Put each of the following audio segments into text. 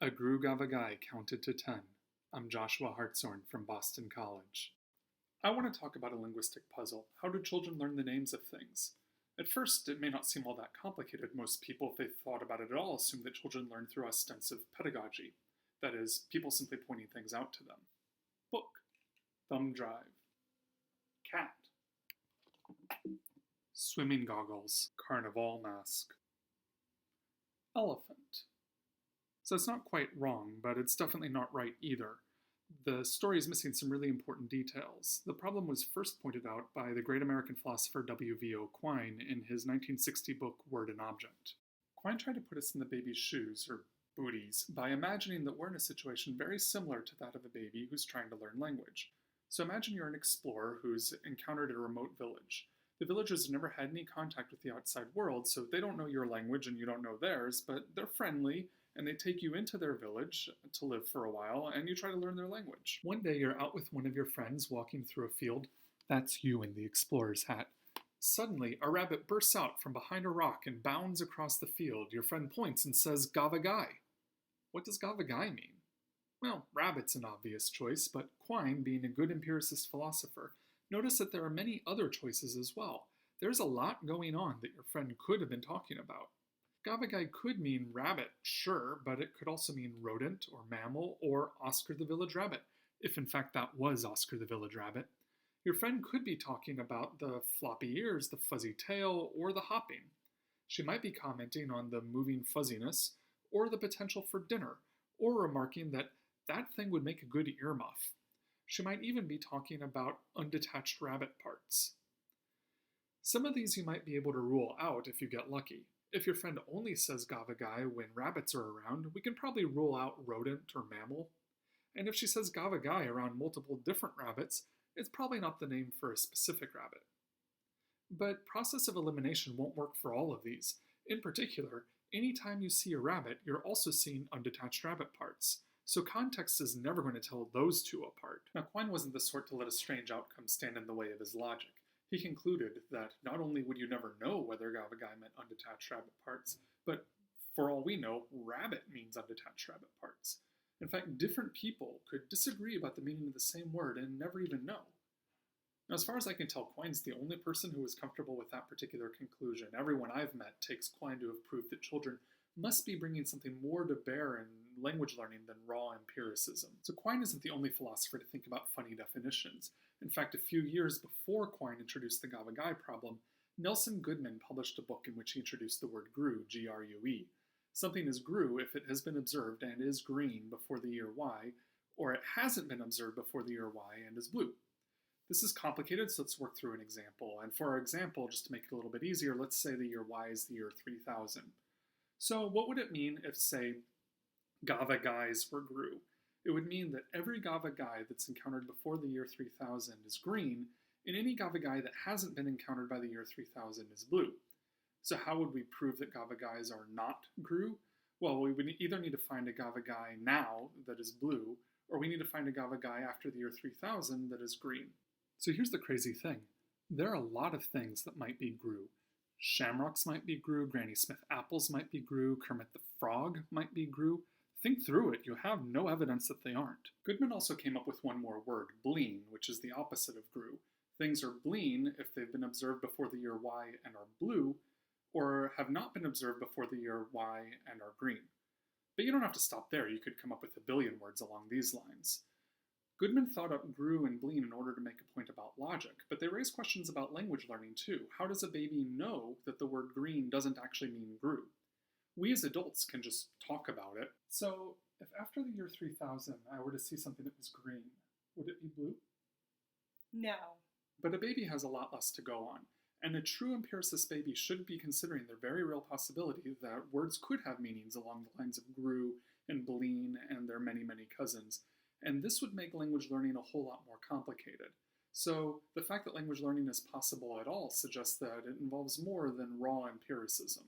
A grue gavagai counted to 10. I'm Joshua Hartshorn from Boston College. I want to talk about a linguistic puzzle. How do children learn the names of things? At first, it may not seem all that complicated. Most people, if they thought about it at all, assume that children learn through ostensive pedagogy. That is, people simply pointing things out to them. Book, thumb drive, cat, swimming goggles, carnival mask, elephant. So it's not quite wrong, but it's definitely not right either. The story is missing some really important details. The problem was first pointed out by the great American philosopher W.V.O. Quine in his 1960 book Word and Object. Quine tried to put us in the baby's shoes, or booties, by imagining that we're in a situation very similar to that of a baby who's trying to learn language. So imagine you're an explorer who's encountered a remote village. The villagers have never had any contact with the outside world, so they don't know your language and you don't know theirs, but they're friendly, and they take you into their village to live for a while, and you try to learn their language. One day you're out with one of your friends walking through a field. That's you in the explorer's hat. Suddenly, a rabbit bursts out from behind a rock and bounds across the field. Your friend points and says, "Gavagai." What does gavagai mean? Well, rabbit's an obvious choice, but Quine, being a good empiricist philosopher, noticed that there are many other choices as well. There's a lot going on that your friend could have been talking about. Gavagai could mean rabbit, sure, but it could also mean rodent or mammal or Oscar the Village Rabbit, if in fact that was Oscar the Village Rabbit. Your friend could be talking about the floppy ears, the fuzzy tail, or the hopping. She might be commenting on the moving fuzziness, or the potential for dinner, or remarking that that thing would make a good earmuff. She might even be talking about undetached rabbit parts. Some of these you might be able to rule out if you get lucky. If your friend only says gavagai when rabbits are around, we can probably rule out rodent or mammal. And if she says gavagai around multiple different rabbits, it's probably not the name for a specific rabbit. But process of elimination won't work for all of these. In particular, anytime you see a rabbit, you're also seeing undetached rabbit parts. So context is never going to tell those two apart. Now, Quine wasn't the sort to let a strange outcome stand in the way of his logic. He concluded that not only would you never know whether gavagai meant undetached rabbit parts, but for all we know, rabbit means undetached rabbit parts. In fact, different people could disagree about the meaning of the same word and never even know. Now, as far as I can tell, Quine's the only person who is comfortable with that particular conclusion. Everyone I've met takes Quine to have proved that children must be bringing something more to bear in language learning than raw empiricism. So Quine isn't the only philosopher to think about funny definitions. In fact, a few years before Quine introduced the gavagai problem, Nelson Goodman published a book in which he introduced the word grue, G-R-U-E. Something is grue if it has been observed and is green before the year Y, or it hasn't been observed before the year Y and is blue. This is complicated, so let's work through an example. And for our example, just to make it a little bit easier, let's say the year Y is the year 3000. So what would it mean if, say, gavagais were grue? It would mean that every gavagai that's encountered before the year 3000 is green, and any gavagai that hasn't been encountered by the year 3000 is blue. So how would we prove that gavagais are not grue? Well, we would either need to find a gavagai now that is blue, or we need to find a gavagai after the year 3000 that is green. So here's the crazy thing. There are a lot of things that might be grue. Shamrocks might be grue, Granny Smith apples might be grue, Kermit the Frog might be grue. Think through it, you have no evidence that they aren't. Goodman also came up with one more word, bleen, which is the opposite of grue. Things are bleen if they've been observed before the year Y and are blue, or have not been observed before the year Y and are green. But you don't have to stop there, you could come up with a billion words along these lines. Goodman thought up grue and bleen in order to make a point about logic, but they raise questions about language learning too. How does a baby know that the word green doesn't actually mean grue? We as adults can just talk about it. So, if after the year 3000 I were to see something that was green, would it be blue? No. But a baby has a lot less to go on, and a true empiricist baby should be considering the very real possibility that words could have meanings along the lines of grue and bleen and their many, many cousins, and this would make language learning a whole lot more complicated. So, the fact that language learning is possible at all suggests that it involves more than raw empiricism.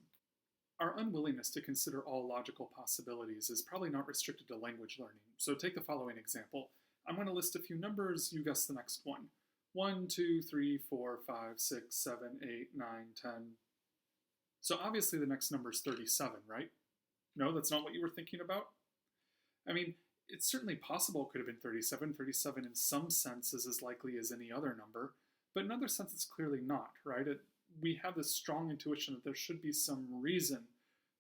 Our unwillingness to consider all logical possibilities is probably not restricted to language learning. So take the following example. I'm going to list a few numbers, you guess the next one. 1, 2, 3, 4, 5, 6, 7, 8, 9, 10. So obviously the next number is 37, right? No, that's not what you were thinking about? I mean, it's certainly possible it could have been 37. 37 in some sense is as likely as any other number, but in other sense it's clearly not, right? We have this strong intuition that there should be some reason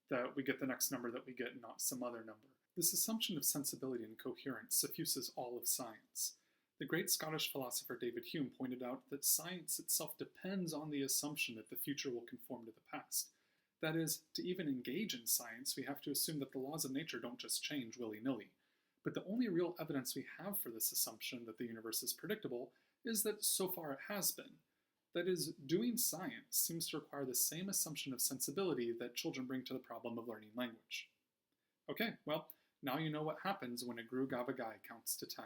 that we get the next number that we get, not some other number. This assumption of sensibility and coherence suffuses all of science. The great Scottish philosopher David Hume pointed out that science itself depends on the assumption that the future will conform to the past. That is, to even engage in science, we have to assume that the laws of nature don't just change willy-nilly. But the only real evidence we have for this assumption that the universe is predictable is that so far it has been. That is, doing science seems to require the same assumption of sensibility that children bring to the problem of learning language. Okay, well, now you know what happens when a grue gavagai counts to 10.